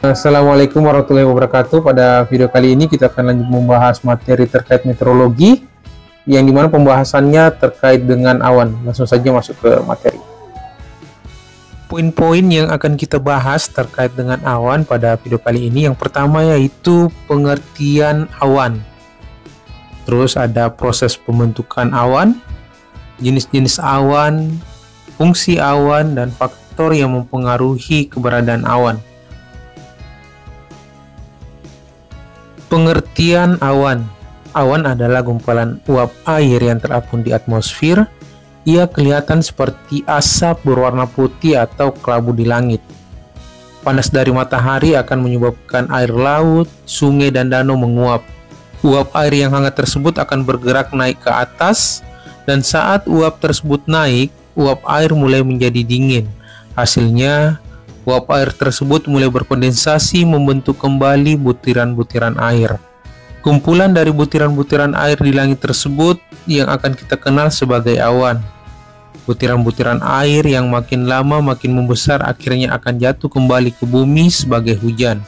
Assalamualaikum warahmatullahi wabarakatuh. Pada video kali ini kita akan lanjut membahas materi terkait meteorologi, yang dimana pembahasannya terkait dengan awan. Langsung saja masuk ke materi. Poin-poin yang akan kita bahas terkait dengan awan pada video kali ini, yang pertama yaitu pengertian awan. Terus ada proses pembentukan awan, jenis-jenis awan, fungsi awan, dan faktor yang mempengaruhi keberadaan awan. Pengertian awan. Awan adalah gumpalan uap air yang terapung di atmosfer. Ia kelihatan seperti asap berwarna putih atau kelabu di langit. Panas dari matahari akan menyebabkan air laut, sungai, dan danau menguap. Uap air yang hangat tersebut akan bergerak naik ke atas, dan saat uap tersebut naik, uap air mulai menjadi dingin. Hasilnya, uap air tersebut mulai berkondensasi membentuk kembali butiran-butiran air. Kumpulan dari butiran-butiran air di langit tersebut yang akan kita kenal sebagai awan. Butiran-butiran air yang makin lama makin membesar akhirnya akan jatuh kembali ke bumi sebagai hujan.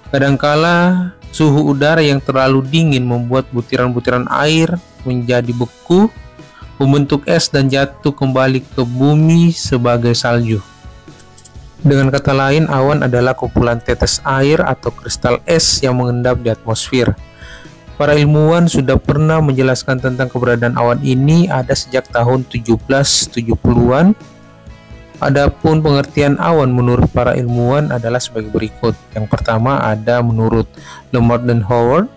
Kadangkala suhu udara yang terlalu dingin membuat butiran-butiran air menjadi beku, membentuk es dan jatuh kembali ke bumi sebagai salju. Dengan kata lain, awan adalah kumpulan tetes air atau kristal es yang mengendap di atmosfer. Para ilmuwan sudah pernah menjelaskan tentang keberadaan awan ini ada sejak tahun 1770-an. Adapun pengertian awan menurut para ilmuwan adalah sebagai berikut. Yang pertama ada menurut Lemart dan Howard,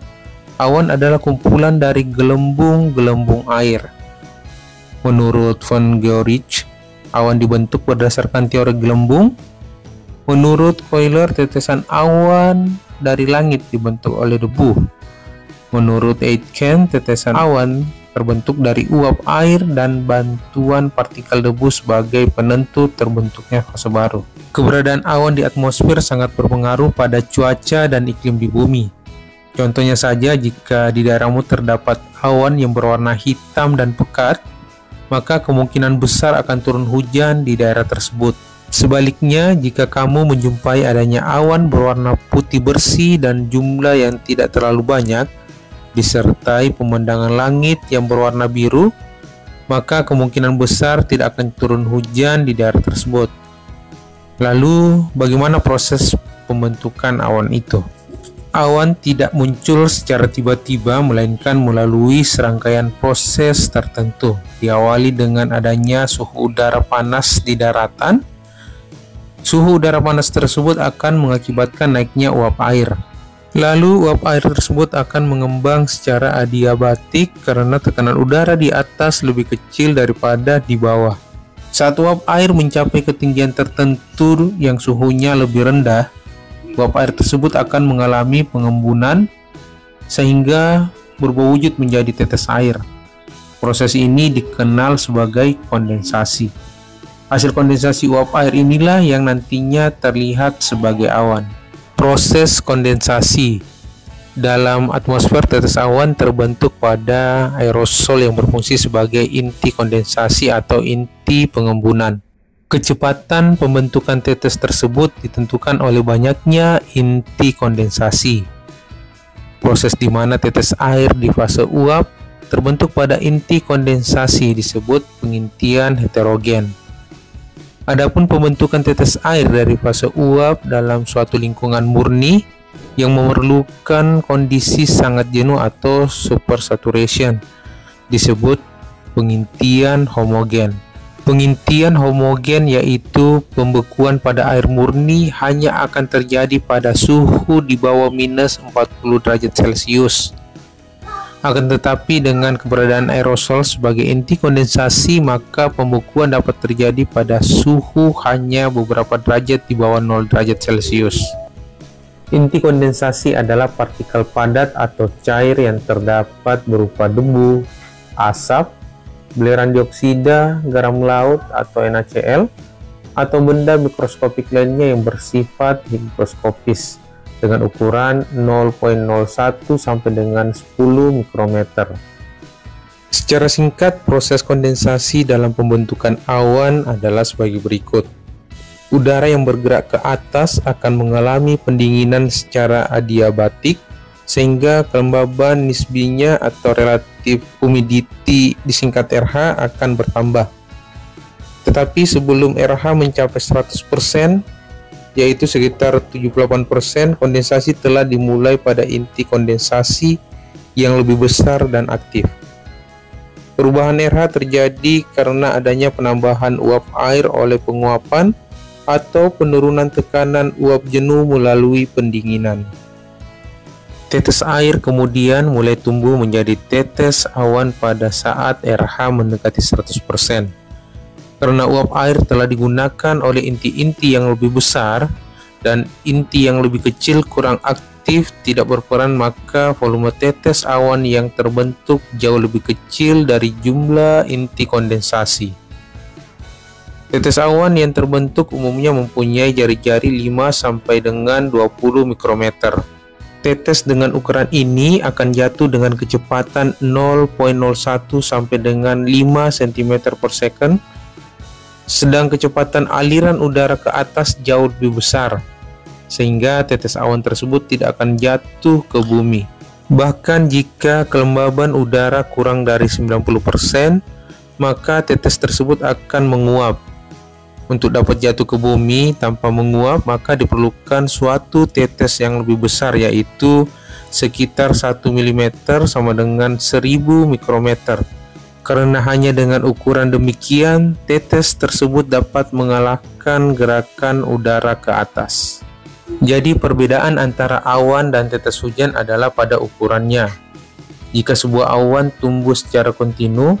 awan adalah kumpulan dari gelembung-gelembung air. Menurut von Guericke, awan dibentuk berdasarkan teori gelembung. Menurut Euler, tetesan awan dari langit dibentuk oleh debu. Menurut Aitken, tetesan awan terbentuk dari uap air dan bantuan partikel debu sebagai penentu terbentuknya fase baru. Keberadaan awan di atmosfer sangat berpengaruh pada cuaca dan iklim di bumi. Contohnya saja, jika di daerahmu terdapat awan yang berwarna hitam dan pekat, maka kemungkinan besar akan turun hujan di daerah tersebut. Sebaliknya, jika kamu menjumpai adanya awan berwarna putih bersih dan jumlah yang tidak terlalu banyak, disertai pemandangan langit yang berwarna biru, maka kemungkinan besar tidak akan turun hujan di daerah tersebut. Lalu, bagaimana proses pembentukan awan itu? Awan tidak muncul secara tiba-tiba, melainkan melalui serangkaian proses tertentu. Diawali dengan adanya suhu udara panas di daratan. Suhu udara panas tersebut akan mengakibatkan naiknya uap air. Lalu uap air tersebut akan mengembang secara adiabatik karena tekanan udara di atas lebih kecil daripada di bawah. Saat uap air mencapai ketinggian tertentu yang suhunya lebih rendah, uap air tersebut akan mengalami pengembunan sehingga berwujud menjadi tetes air. Proses ini dikenal sebagai kondensasi. Hasil kondensasi uap air inilah yang nantinya terlihat sebagai awan. Proses kondensasi. Dalam atmosfer, tetes awan terbentuk pada aerosol yang berfungsi sebagai inti kondensasi atau inti pengembunan. Kecepatan pembentukan tetes tersebut ditentukan oleh banyaknya inti kondensasi. Proses di mana tetes air di fase uap terbentuk pada inti kondensasi disebut pengintian heterogen. Adapun pembentukan tetes air dari fase uap dalam suatu lingkungan murni yang memerlukan kondisi sangat jenuh atau supersaturation disebut pengintian homogen. Pengintian homogen yaitu pembekuan pada air murni hanya akan terjadi pada suhu di bawah minus 40 derajat Celcius. Akan tetapi dengan keberadaan aerosol sebagai inti kondensasi, maka pembekuan dapat terjadi pada suhu hanya beberapa derajat di bawah 0 derajat Celcius. Inti kondensasi adalah partikel padat atau cair yang terdapat berupa debu, asap, belerang dioksida, garam laut atau NaCl, atau benda mikroskopik lainnya yang bersifat mikroskopis, dengan ukuran 0,01 sampai dengan 10 mikrometer. Secara singkat, proses kondensasi dalam pembentukan awan adalah sebagai berikut. Udara yang bergerak ke atas akan mengalami pendinginan secara adiabatik, sehingga kelembaban nisbinya atau relative humidity disingkat RH akan bertambah. Tetapi sebelum RH mencapai 100%, yaitu sekitar 78%, kondensasi telah dimulai pada inti kondensasi yang lebih besar dan aktif. Perubahan RH terjadi karena adanya penambahan uap air oleh penguapan atau penurunan tekanan uap jenuh melalui pendinginan. Tetes air kemudian mulai tumbuh menjadi tetes awan pada saat RH mendekati 100%. Karena uap air telah digunakan oleh inti-inti yang lebih besar dan inti yang lebih kecil kurang aktif tidak berperan, maka volume tetes awan yang terbentuk jauh lebih kecil dari jumlah inti kondensasi. Tetes awan yang terbentuk umumnya mempunyai jari-jari 5 sampai dengan 20 mikrometer. Tetes dengan ukuran ini akan jatuh dengan kecepatan 0,01 sampai dengan 5 cm per second, sedang kecepatan aliran udara ke atas jauh lebih besar, sehingga tetes awan tersebut tidak akan jatuh ke bumi. Bahkan jika kelembaban udara kurang dari 90%, maka tetes tersebut akan menguap. Untuk dapat jatuh ke bumi tanpa menguap, maka diperlukan suatu tetes yang lebih besar, yaitu sekitar 1 mm sama dengan 1000 mikrometer. Karena hanya dengan ukuran demikian, tetes tersebut dapat mengalahkan gerakan udara ke atas. Jadi perbedaan antara awan dan tetes hujan adalah pada ukurannya. Jika sebuah awan tumbuh secara kontinu,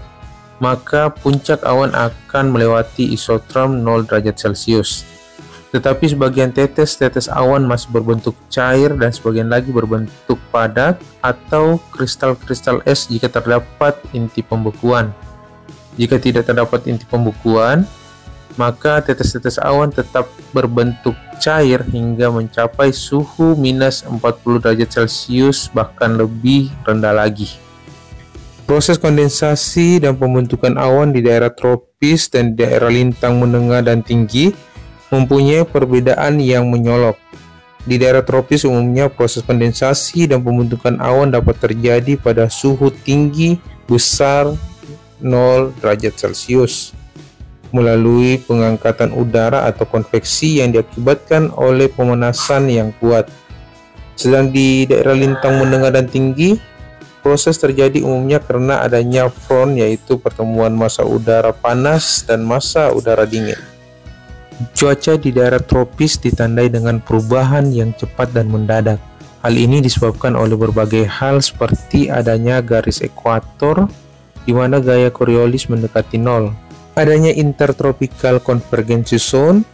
maka puncak awan akan melewati isotherm 0 derajat Celcius. Tetapi sebagian tetes awan masih berbentuk cair dan sebagian lagi berbentuk padat atau kristal-kristal es jika terdapat inti pembekuan. Jika tidak terdapat inti pembekuan, maka tetes-tetes awan tetap berbentuk cair hingga mencapai suhu minus 40 derajat Celcius, bahkan lebih rendah lagi. Proses kondensasi dan pembentukan awan di daerah tropis dan di daerah lintang menengah dan tinggi mempunyai perbedaan yang menyolok. Di daerah tropis umumnya proses kondensasi dan pembentukan awan dapat terjadi pada suhu tinggi besar 0 derajat Celcius melalui pengangkatan udara atau konveksi yang diakibatkan oleh pemanasan yang kuat. Sedang di daerah lintang menengah dan tinggi, proses terjadi umumnya karena adanya front, yaitu pertemuan massa udara panas dan massa udara dingin. Cuaca di daerah tropis ditandai dengan perubahan yang cepat dan mendadak. Hal ini disebabkan oleh berbagai hal seperti adanya garis ekuator di mana gaya Coriolis mendekati nol, adanya intertropical convergence zone,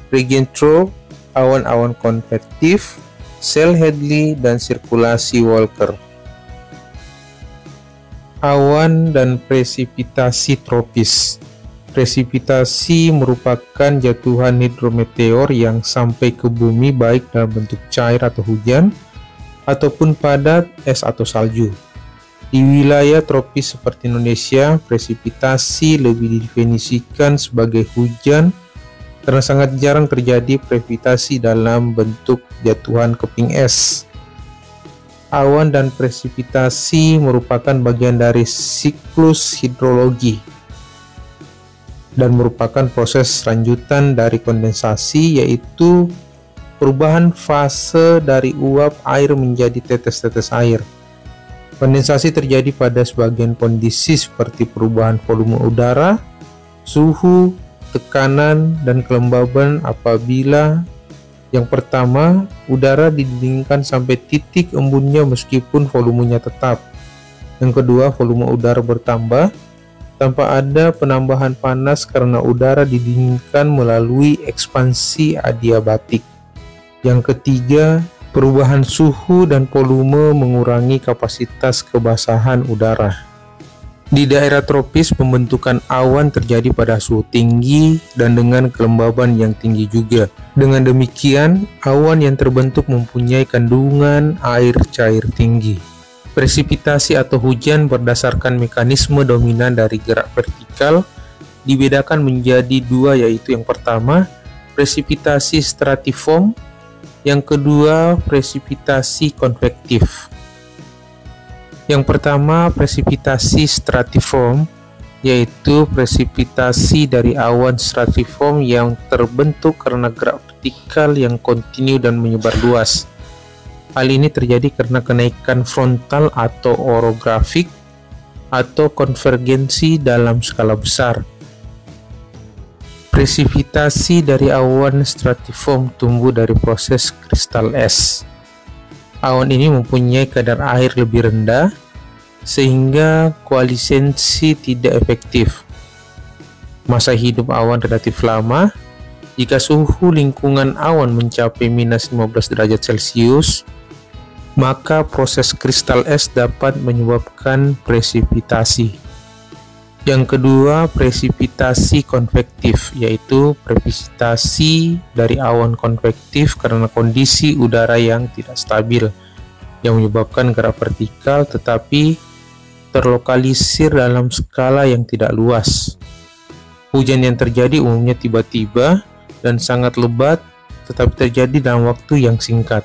regentropy, awan-awan konvektif, sel Hadley, dan sirkulasi Walker. Awan dan presipitasi tropis. Presipitasi merupakan jatuhan hidrometeor yang sampai ke bumi baik dalam bentuk cair atau hujan, ataupun padat, es atau salju. Di wilayah tropis seperti Indonesia, presipitasi lebih didefinisikan sebagai hujan karena sangat jarang terjadi presipitasi dalam bentuk jatuhan keping es. Awan dan presipitasi merupakan bagian dari siklus hidrologi dan merupakan proses lanjutan dari kondensasi, yaitu perubahan fase dari uap air menjadi tetes-tetes air. Kondensasi terjadi pada sebagian kondisi seperti perubahan volume udara, suhu, tekanan, dan kelembaban apabila yang pertama, udara didinginkan sampai titik embunnya meskipun volumenya tetap. Yang kedua, volume udara bertambah tanpa ada penambahan panas karena udara didinginkan melalui ekspansi adiabatik. Yang ketiga, perubahan suhu dan volume mengurangi kapasitas kebasahan udara. Di daerah tropis, pembentukan awan terjadi pada suhu tinggi dan dengan kelembaban yang tinggi juga. Dengan demikian, awan yang terbentuk mempunyai kandungan air cair tinggi. Presipitasi atau hujan berdasarkan mekanisme dominan dari gerak vertikal dibedakan menjadi dua, yaitu yang pertama, presipitasi stratiform. Yang kedua, presipitasi konvektif. Yang pertama, presipitasi stratiform, yaitu presipitasi dari awan stratiform yang terbentuk karena gerak vertikal yang kontinu dan menyebar luas. Hal ini terjadi karena kenaikan frontal atau orografik atau konvergensi dalam skala besar. Presipitasi dari awan stratiform tumbuh dari proses kristal es. Awan ini mempunyai kadar air lebih rendah, sehingga koalessensi tidak efektif. Masa hidup awan relatif lama. Jika suhu lingkungan awan mencapai minus 15 derajat Celcius, maka proses kristal es dapat menyebabkan presipitasi. Yang kedua, presipitasi konvektif, yaitu presipitasi dari awan konvektif karena kondisi udara yang tidak stabil, yang menyebabkan gerak vertikal tetapi terlokalisir dalam skala yang tidak luas. Hujan yang terjadi umumnya tiba-tiba dan sangat lebat, tetapi terjadi dalam waktu yang singkat.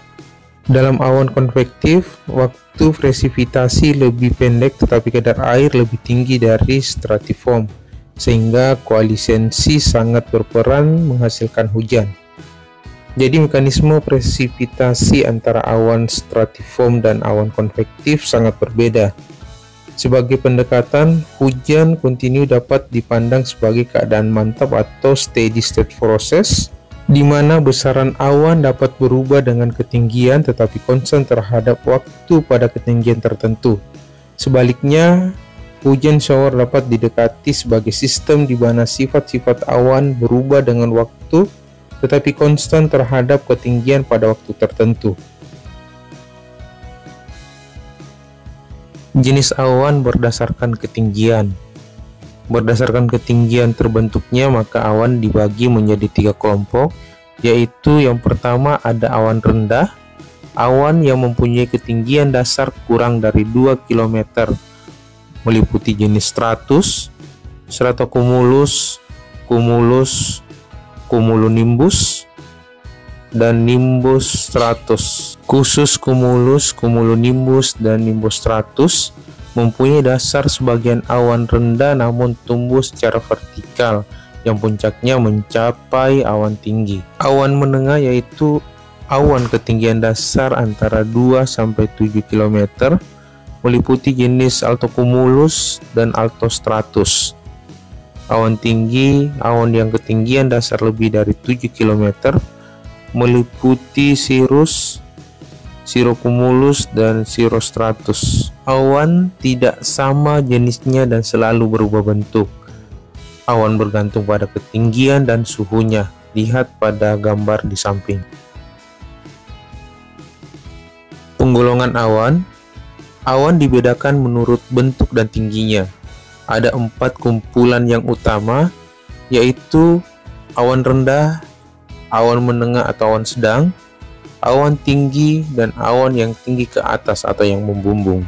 Dalam awan konvektif, waktu presipitasi lebih pendek tetapi kadar air lebih tinggi dari stratiform, sehingga koalessensi sangat berperan menghasilkan hujan. Jadi mekanisme presipitasi antara awan stratiform dan awan konvektif sangat berbeda. Sebagai pendekatan, hujan kontinu dapat dipandang sebagai keadaan mantap atau steady state process, di mana besaran awan dapat berubah dengan ketinggian tetapi konstan terhadap waktu pada ketinggian tertentu. Sebaliknya, hujan shower dapat didekati sebagai sistem di mana sifat-sifat awan berubah dengan waktu tetapi konstan terhadap ketinggian pada waktu tertentu. Jenis awan berdasarkan ketinggian. Berdasarkan ketinggian terbentuknya, maka awan dibagi menjadi 3 kelompok, yaitu yang pertama ada awan rendah, awan yang mempunyai ketinggian dasar kurang dari 2 km, meliputi jenis stratus, stratocumulus, cumulus, cumulonimbus, dan nimbus stratus. Khusus cumulus, cumulonimbus, dan nimbus stratus mempunyai dasar sebagian awan rendah namun tumbuh secara vertikal yang puncaknya mencapai awan tinggi. Awan menengah yaitu awan ketinggian dasar antara 2-7 km, meliputi jenis altocumulus dan altostratus. Awan tinggi, awan yang ketinggian dasar lebih dari 7 km, meliputi cirrus, cirrocumulus, dan cirrostratus. Awan tidak sama jenisnya dan selalu berubah bentuk. Awan bergantung pada ketinggian dan suhunya. Lihat pada gambar di samping. Penggolongan awan. Awan dibedakan menurut bentuk dan tingginya. Ada 4 kumpulan yang utama, yaitu awan rendah, awan menengah atau awan sedang, awan tinggi, dan awan yang tinggi ke atas atau yang membumbung.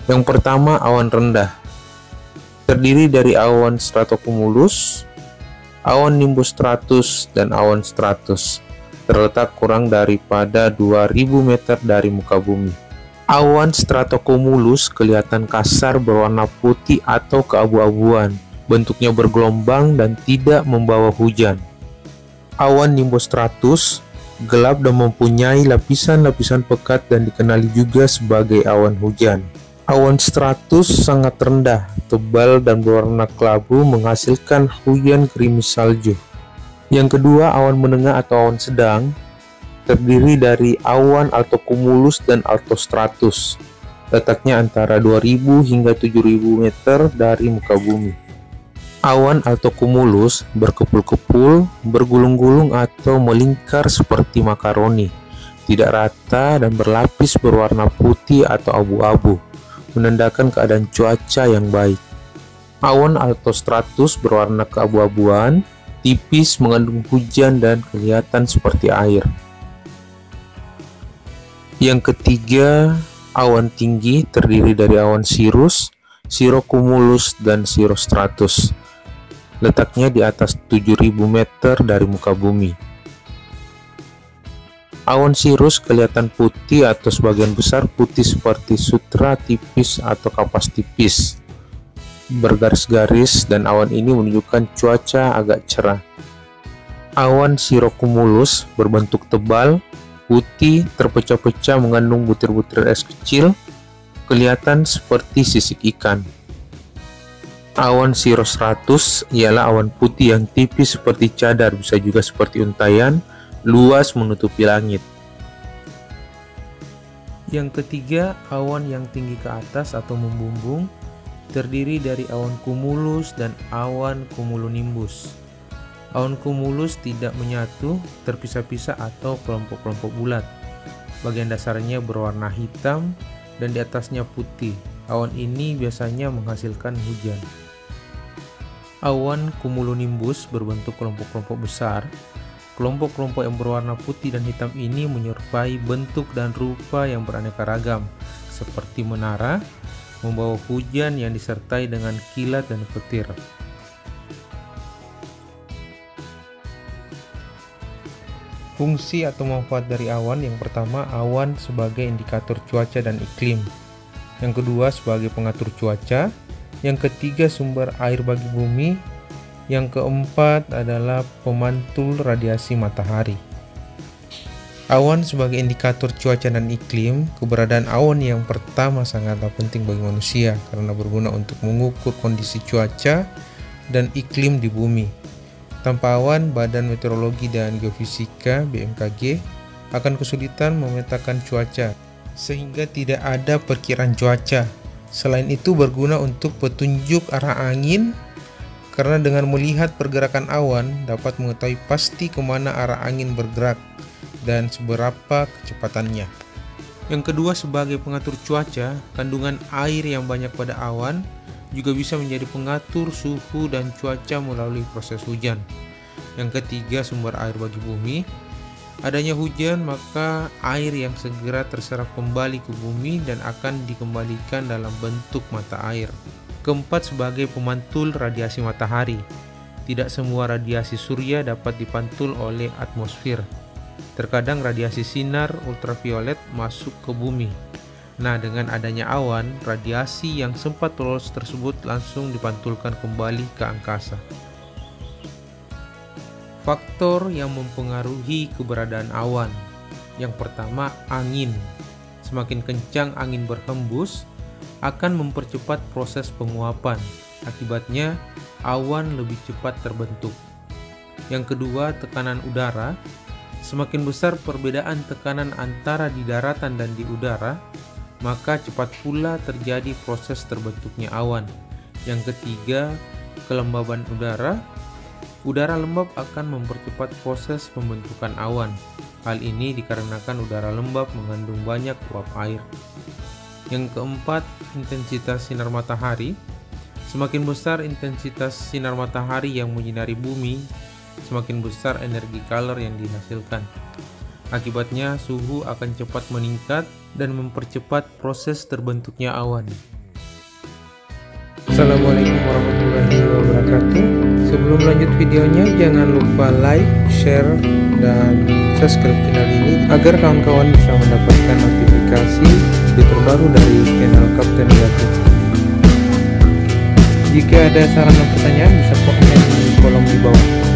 Yang pertama, awan rendah. Terdiri dari awan stratocumulus, awan nimbus stratus, dan awan stratus. Terletak kurang daripada 2000 meter dari muka bumi. Awan stratocumulus kelihatan kasar berwarna putih atau keabu-abuan. Bentuknya bergelombang dan tidak membawa hujan. Awan nimbus stratus gelap dan mempunyai lapisan-lapisan pekat dan dikenali juga sebagai awan hujan. Awan stratus sangat rendah, tebal, dan berwarna kelabu menghasilkan hujan gerimis salju. Yang kedua, awan menengah atau awan sedang terdiri dari awan altocumulus dan altostratus. Letaknya antara 2000 hingga 7000 meter dari muka bumi. Awan altocumulus berkepul-kepul, bergulung-gulung atau melingkar seperti makaroni, tidak rata dan berlapis berwarna putih atau abu-abu, menandakan keadaan cuaca yang baik. Awan altostratus berwarna keabu-abuan, tipis, mengandung hujan dan kelihatan seperti air. Yang ketiga, awan tinggi terdiri dari awan cirrus, cirrocumulus, dan cirrostratus. letaknya di atas 7.000 meter dari muka bumi. Awan sirus kelihatan putih atau sebagian besar putih seperti sutra tipis atau kapas tipis, bergaris-garis, dan awan ini menunjukkan cuaca agak cerah. Awan cirrocumulus berbentuk tebal, putih, terpecah-pecah mengandung butir-butir es kecil, kelihatan seperti sisik ikan. Awan cirrostratus ialah awan putih yang tipis seperti cadar, bisa juga seperti untayan, luas menutupi langit. Yang ketiga, awan yang tinggi ke atas atau membumbung terdiri dari awan cumulus dan awan cumulonimbus. Awan cumulus tidak menyatu, terpisah-pisah atau kelompok-kelompok bulat. Bagian dasarnya berwarna hitam dan di atasnya putih. Awan ini biasanya menghasilkan hujan. Awan cumulonimbus berbentuk kelompok-kelompok besar. Kelompok-kelompok yang berwarna putih dan hitam ini menyerupai bentuk dan rupa yang beraneka ragam, seperti menara, membawa hujan yang disertai dengan kilat dan petir. Fungsi atau manfaat dari awan: yang pertama, awan sebagai indikator cuaca dan iklim. Yang kedua, sebagai pengatur cuaca. Yang ketiga, sumber air bagi bumi. Yang keempat adalah pemantul radiasi matahari. Awan sebagai indikator cuaca dan iklim. Keberadaan awan yang pertama sangatlah penting bagi manusia karena berguna untuk mengukur kondisi cuaca dan iklim di bumi. Tanpa awan, Badan Meteorologi dan Geofisika (BMKG) akan kesulitan memetakan cuaca, sehingga tidak ada perkiraan cuaca. Selain itu, berguna untuk petunjuk arah angin, karena dengan melihat pergerakan awan dapat mengetahui pasti kemana arah angin bergerak dan seberapa kecepatannya. Yang kedua, sebagai pengatur cuaca, kandungan air yang banyak pada awan juga bisa menjadi pengatur suhu dan cuaca melalui proses hujan. Yang ketiga, sumber air bagi bumi. Adanya hujan, maka air yang segera terserap kembali ke bumi dan akan dikembalikan dalam bentuk mata air. Keempat, sebagai pemantul radiasi matahari. Tidak semua radiasi surya dapat dipantul oleh atmosfer. Terkadang radiasi sinar ultraviolet masuk ke bumi. Nah, dengan adanya awan, radiasi yang sempat lolos tersebut langsung dipantulkan kembali ke angkasa. Faktor yang mempengaruhi keberadaan awan. Yang pertama, angin. Semakin kencang angin berhembus, akan mempercepat proses penguapan. Akibatnya, awan lebih cepat terbentuk. Yang kedua, tekanan udara. Semakin besar perbedaan tekanan antara di daratan dan di udara, maka cepat pula terjadi proses terbentuknya awan. Yang ketiga, kelembaban udara. Udara lembab akan mempercepat proses pembentukan awan. Hal ini dikarenakan udara lembab mengandung banyak uap air. Yang keempat, intensitas sinar matahari. Semakin besar intensitas sinar matahari yang menyinari bumi, semakin besar energi kalor yang dihasilkan. Akibatnya, suhu akan cepat meningkat dan mempercepat proses terbentuknya awan. Assalamualaikum warahmatullahi wabarakatuh. Sebelum lanjut videonya, jangan lupa like, share, dan subscribe channel ini agar kawan-kawan bisa mendapatkan notifikasi video terbaru dari channel Kapten Gatot. Jika ada saran dan pertanyaan, bisa komen di kolom di bawah.